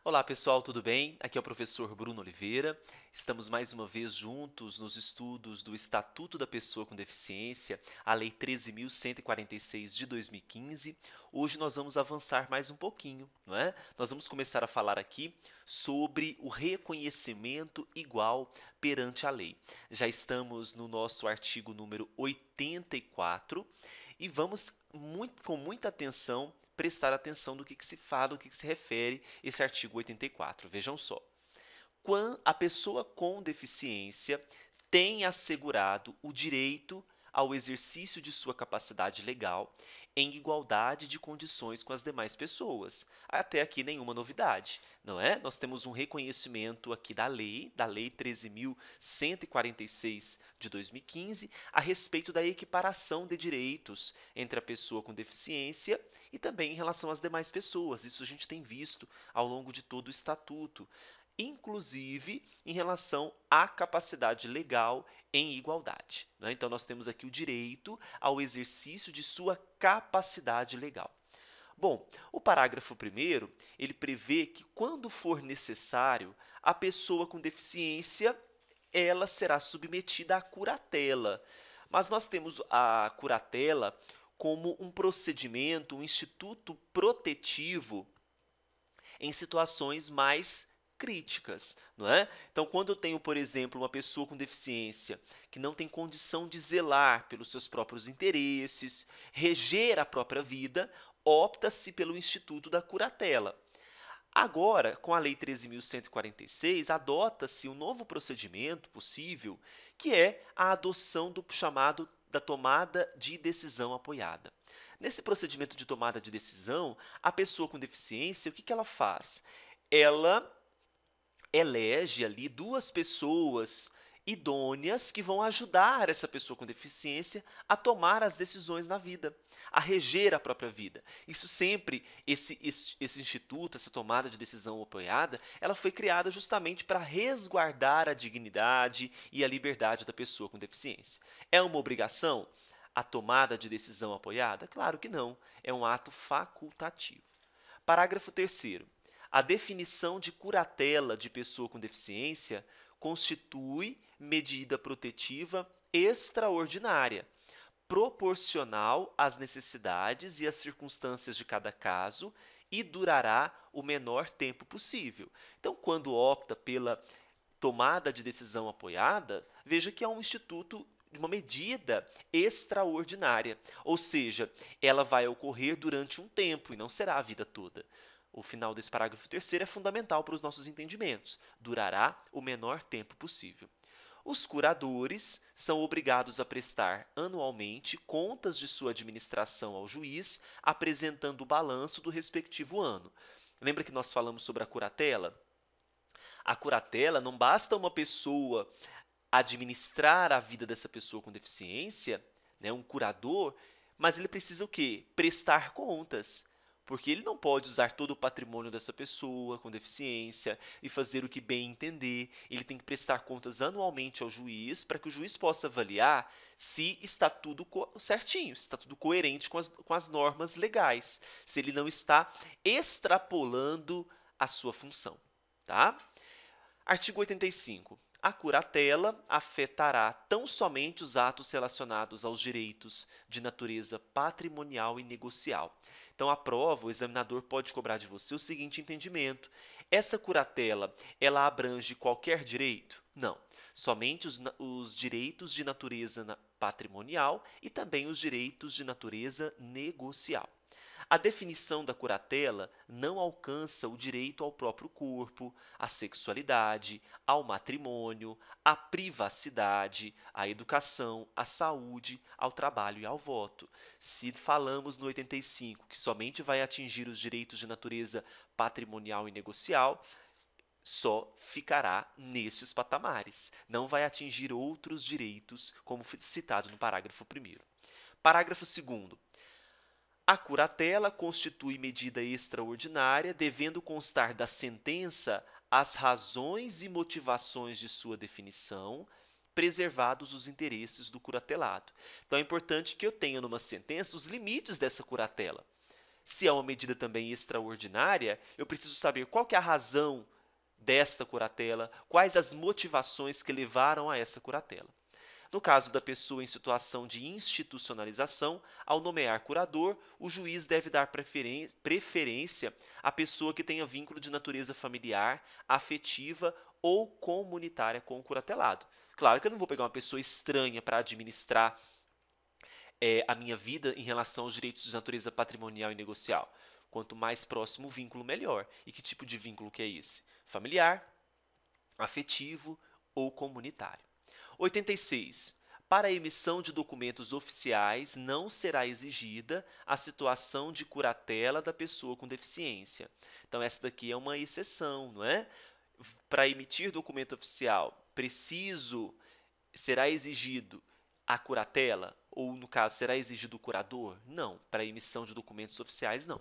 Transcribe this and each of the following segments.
Olá pessoal, tudo bem? Aqui é o professor Bruno Oliveira. Estamos mais uma vez juntos nos estudos do Estatuto da Pessoa com Deficiência, a Lei 13.146 de 2015. Hoje nós vamos avançar mais um pouquinho, não é? Nós vamos começar a falar aqui sobre o reconhecimento igual perante a lei. Já estamos no nosso artigo número 84 e vamos com muita atenção prestar atenção do que se fala, do que se refere esse artigo 84. Vejam só. Quando a pessoa com deficiência tem assegurado o direito ao exercício de sua capacidade legal em igualdade de condições com as demais pessoas. Até aqui nenhuma novidade, não é? Nós temos um reconhecimento aqui da Lei 13.146 de 2015, a respeito da equiparação de direitos entre a pessoa com deficiência e também em relação às demais pessoas. Isso a gente tem visto ao longo de todo o Estatuto, inclusive em relação à capacidade legal em igualdade, né? Então, nós temos aqui o direito ao exercício de sua capacidade legal. Bom, o parágrafo 1º, ele prevê que, quando for necessário, a pessoa com deficiência ela será submetida à curatela. Mas nós temos a curatela como um procedimento, um instituto protetivo em situações mais críticas, não é? Então, quando eu tenho, por exemplo, uma pessoa com deficiência que não tem condição de zelar pelos seus próprios interesses, reger a própria vida, opta-se pelo instituto da curatela. Agora, com a Lei 13.146, adota-se um novo procedimento possível, que é a adoção do chamado da tomada de decisão apoiada. Nesse procedimento de tomada de decisão, a pessoa com deficiência, o que ela faz? Ela elege ali duas pessoas idôneas que vão ajudar essa pessoa com deficiência a tomar as decisões na vida, a reger a própria vida. Isso sempre, esse instituto, essa tomada de decisão apoiada, ela foi criada justamente para resguardar a dignidade e a liberdade da pessoa com deficiência. É uma obrigação a tomada de decisão apoiada? Claro que não, é um ato facultativo. Parágrafo 3º. A definição de curatela de pessoa com deficiência constitui medida protetiva extraordinária, proporcional às necessidades e às circunstâncias de cada caso e durará o menor tempo possível. Então, quando opta pela tomada de decisão apoiada, veja que é um instituto de uma medida extraordinária, ou seja, ela vai ocorrer durante um tempo e não será a vida toda. O final desse parágrafo 3º é fundamental para os nossos entendimentos. Durará o menor tempo possível. Os curadores são obrigados a prestar anualmente contas de sua administração ao juiz, apresentando o balanço do respectivo ano. Lembra que nós falamos sobre a curatela? A curatela não basta uma pessoa administrar a vida dessa pessoa com deficiência, né, um curador, mas ele precisa o quê? Prestar contas. Porque ele não pode usar todo o patrimônio dessa pessoa com deficiência e fazer o que bem entender. Ele tem que prestar contas anualmente ao juiz para que o juiz possa avaliar se está tudo certinho, se está tudo coerente com as normas legais, se ele não está extrapolando a sua função. Tá? Artigo 85. A curatela afetará tão somente os atos relacionados aos direitos de natureza patrimonial e negocial. Então, a prova, o examinador pode cobrar de você o seguinte entendimento: essa curatela, ela abrange qualquer direito? Não. Somente os direitos de natureza patrimonial e também os direitos de natureza negocial. A definição da curatela não alcança o direito ao próprio corpo, à sexualidade, ao matrimônio, à privacidade, à educação, à saúde, ao trabalho e ao voto. Se falamos no 85 que somente vai atingir os direitos de natureza patrimonial e negocial, só ficará nestes patamares. Não vai atingir outros direitos, como citado no parágrafo 1º. Parágrafo 2º. A curatela constitui medida extraordinária, devendo constar da sentença as razões e motivações de sua definição, preservados os interesses do curatelado. Então, é importante que eu tenha numa sentença os limites dessa curatela. Se é uma medida também extraordinária, eu preciso saber qual que é a razão desta curatela, quais as motivações que levaram a essa curatela. No caso da pessoa em situação de institucionalização, ao nomear curador, o juiz deve dar preferência à pessoa que tenha vínculo de natureza familiar, afetiva ou comunitária com o curatelado. Claro que eu não vou pegar uma pessoa estranha para administrar a minha vida em relação aos direitos de natureza patrimonial e negocial. Quanto mais próximo o vínculo, melhor. E que tipo de vínculo que é esse? Familiar, afetivo ou comunitário. 86. Para a emissão de documentos oficiais, não será exigida a situação de curatela da pessoa com deficiência. Então, essa daqui é uma exceção, não é? Para emitir documento oficial, será exigido a curatela? Ou, no caso, será exigido o curador? Não. Para a emissão de documentos oficiais, não.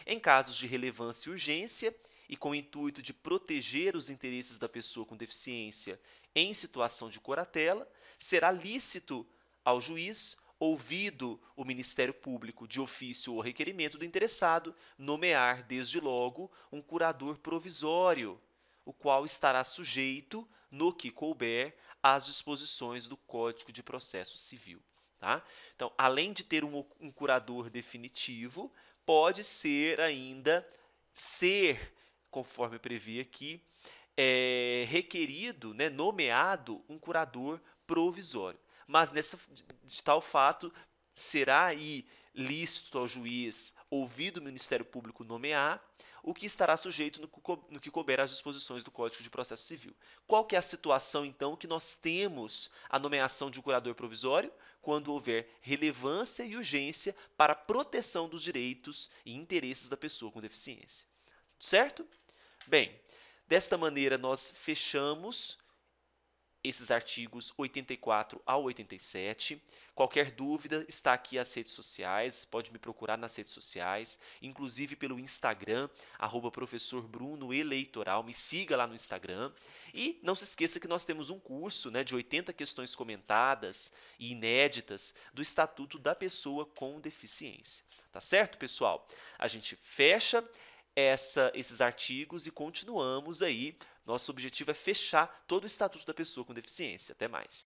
Em casos de relevância e urgência, e com o intuito de proteger os interesses da pessoa com deficiência em situação de curatela, será lícito ao juiz, ouvido o Ministério Público de ofício ou requerimento do interessado, nomear, desde logo, um curador provisório, o qual estará sujeito, no que couber, às disposições do Código de Processo Civil. Tá? Então, além de ter um curador definitivo, pode ser ainda conforme prevê aqui, requerido, né, nomeado um curador provisório. Mas de tal fato, será aí lícito ao juiz, ouvido o Ministério Público, nomear, o que estará sujeito no que couber às disposições do Código de Processo Civil. Qual que é a situação, então, que nós temos a nomeação de um curador provisório? Quando houver relevância e urgência para a proteção dos direitos e interesses da pessoa com deficiência. Certo? Bem, desta maneira nós fechamos esses artigos 84 ao 87. Qualquer dúvida, está aqui as redes sociais, pode me procurar nas redes sociais, inclusive pelo Instagram, @professorbrunoeleitoral, me siga lá no Instagram. E não se esqueça que nós temos um curso, né, de 80 questões comentadas e inéditas do Estatuto da Pessoa com Deficiência. Tá certo, pessoal? A gente fecha esses artigos e continuamos aí. Nosso objetivo é fechar todo o Estatuto da Pessoa com Deficiência. Até mais.